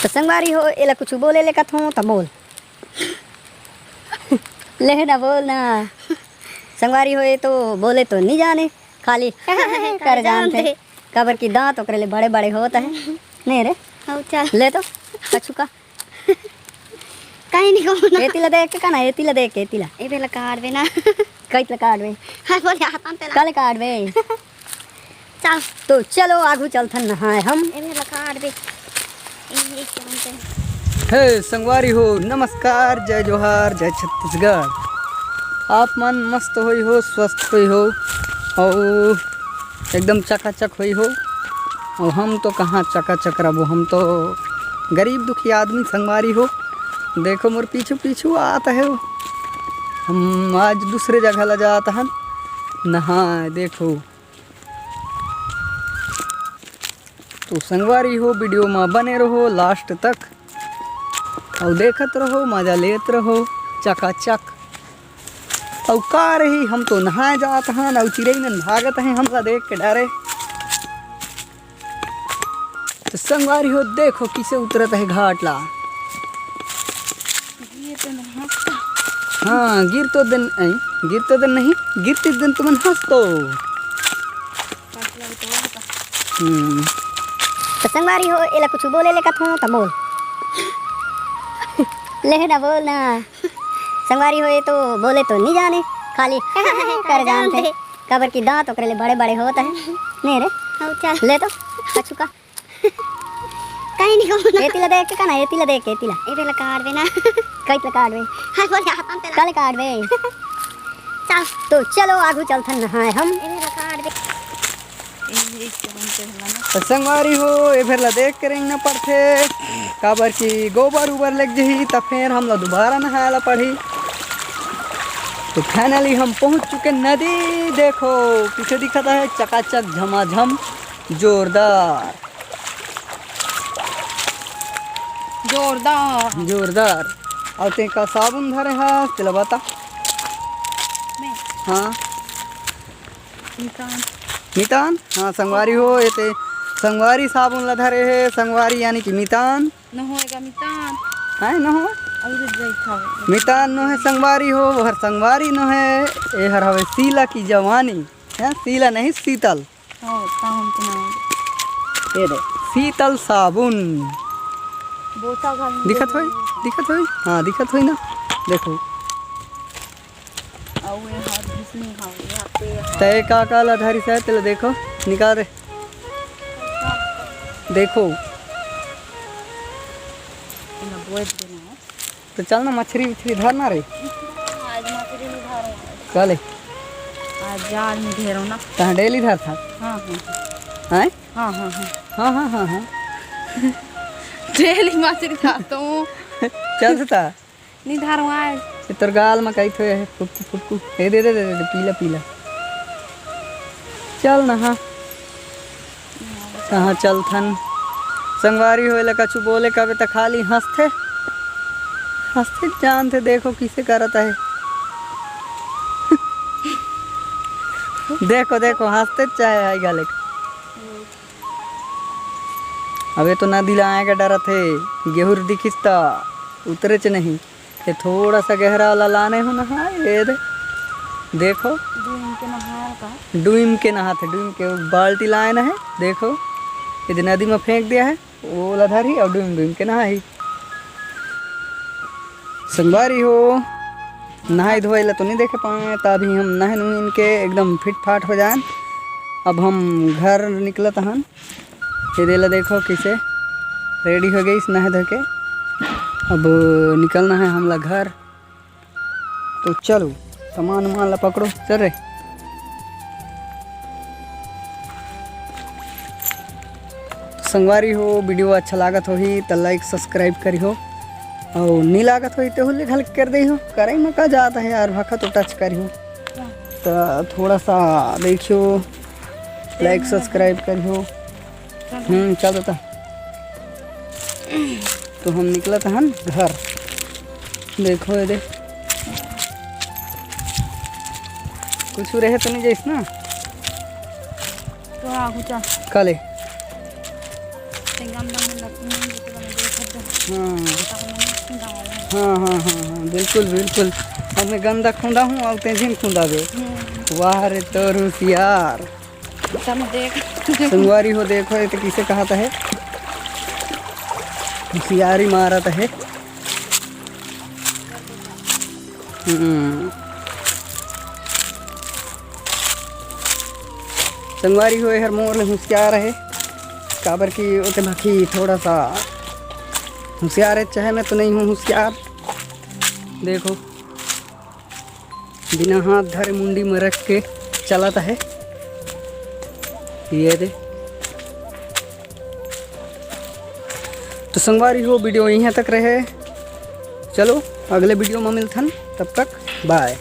तो संगवारी हो एला कुछ बोले ले कथूँ तो बोल ले ना बोल ना संगवारी हो तो बोले तो नहीं जाने खाली कर जानते कबर की दांत ओकरे ले बड़े बड़े होता है नहीं रे हाँ चल ले तो कछु का कहीं नहीं कहूँ एतिला देख के ना एतिला देख के एतिला ए बेला काट बे ना कैतला काटवे हां बोल हाथ पे काले काटवे चल तो चलो आगू चलथन नहाए हम ए बेला काट बे ए चलते हे संगवारी हो नमस्कार जय जोहार जय छत्तीसगढ़। आप मन मस्त होई हो स्वस्थ होई हो और एकदम चकाचक होई हो और हम तो कहाँ चकाचक रहो, हम तो गरीब दुखी आदमी संगवारी हो। देखो मोर पीछू पीछू आता है वो। हम आज दूसरे जगह ला जाता हन नहाए। देखो तो संगवारी हो वीडियो में बने रहो लास्ट तक और देखत रहो मजा लेत रहो चकाचक। और का रही हम तो नहाए जात हन और चिड़ै मन भागत हैं हमला देख के डरे। तो संगवारी हो देखो किसे उतरत है घाट ला। हाँ गिर तो दिन नहीं गिरते दिन तुमन हंस तो तो संगवारी हो एला कुछ बोले ले कथूँ तो बोल ले ना बोल ना संगवारी हो तो बोले तो नहीं जाने खाली कर जानते कबर की दांत ओकरे ले बड़े बड़े होता है नहीं रे हाँ चल ले तो कछु का कहीं नहीं कहूँ एतिला देख के ना एतिला देख के एतिला ए बेला काट बे ना कैतला काटवे हां बोल हाथ पे काले काटवे चल तो चलो आगू चलथन नहाए हम ए बेला काट बे तो संगवारी हो ये फिर ला देख के रहना पड़थे काबर की गोबर उबर लग जही तो फिर हम लोग दोबारा नहाया ला पड़ी। तो फाइनली हम पहुंच चुके नदी। देखो पीछे दिखता है चकाचक झमाझम जोरदार जोरदार जोरदार। और ते का साबुन धरे है चला बता। हाँ मितान हाँ संगवारी हो ये ते संगवारी साबुन ला धरे है। संगवारी यानी कि मितान न होएगा मितान है न हो और जैसा मितान नो है संगवारी हो हर संगवारी नो है ये हर हवे सीला की जवानी है। सीला नहीं शीतल हां काम के नाम ये दे शीतल साबुन बोता घाल दिखत होई हाँ दिखत होई ना। देखो और ये हाथ घिसनी हां यहां पे तय का ला धारी से तेल देखो निकाल रे देखो ना बोझ देना है तो चल ना मछली उछली धरना रे आज मछली नहीं धरो चले आज जाल में घेरो ना कहाँ डेली धर था हां हैं हां हां हां हाँ हाँ हाँ हाँ डेली मछली खाता हूं चलता नहीं धरो आज ये तोर गाल में कही थे फुटकू फुटकू दे दे दे दे दे पीला पीला चल ना हाँ कहाँ चल थन संगवारी होए कछु बोले कबे तो खाली हंसते हंसते जानते। देखो किसे करता है देखो देखो हंसते चाहे आई गाले अबे तो नदी लाएगा डरा थे गेहूर दिखिस्ता उतरे च नहीं ये थोड़ा सा गहरा वाला लाने हो नहा ये दे देखो दून के नहाया का डूम के नहाते डूम के बाल्टी लाए ना है। देखो ये नदी में फेंक दिया है वो लधारी और डूम डूम के नहाई। संगवारी हो नहाई धोई ला तो नहीं देखे पाए तभी हम नहन उहन के एकदम फिट फाट हो जाए। अब हम घर निकलत हन ये देला देखो किसे रेडी हो गई इस नहा धो के। अब निकलना है हमला घर तो चलो सामान उमान ला पकड़ो चल रे। संगवारी हो वीडियो अच्छा लागत होही तो लाइक सब्सक्राइब करी हो और नहीं लागत होही तो हुल्ले घल कर दे हो करे में का जाता है यार भखा तो टच करी हो तो थोड़ा सा देखियो लाइक सब्सक्राइब करी हो। चल देता तो हम निकला था हम घर। देखो ये दे कुछ रहे तो नहीं जैस ना तो आगू चल काले गमला में लपनी तो बने देखत हाँ हाँ हाँ हाँ हाँ बिल्कुल बिल्कुल। अब मैं गंदा खुंदा हूँ और तेजिन खुंदा दे। वाह रे तो होशियार सब देख संगवारी हो देखो ये तो किसे कहा है होशियारी मारा है। संगवारी हो हर मोर ले होशियार है काबर की ओते बाकी थोड़ा सा होशियार है चाहे मैं तो नहीं हूँ होशियार। देखो बिना हाथ धरे मुंडी में रख के चलाता है ये दे। तो संगवारी हो वीडियो यहीं तक रहे। चलो अगले वीडियो में मिलथन तब तक बाय।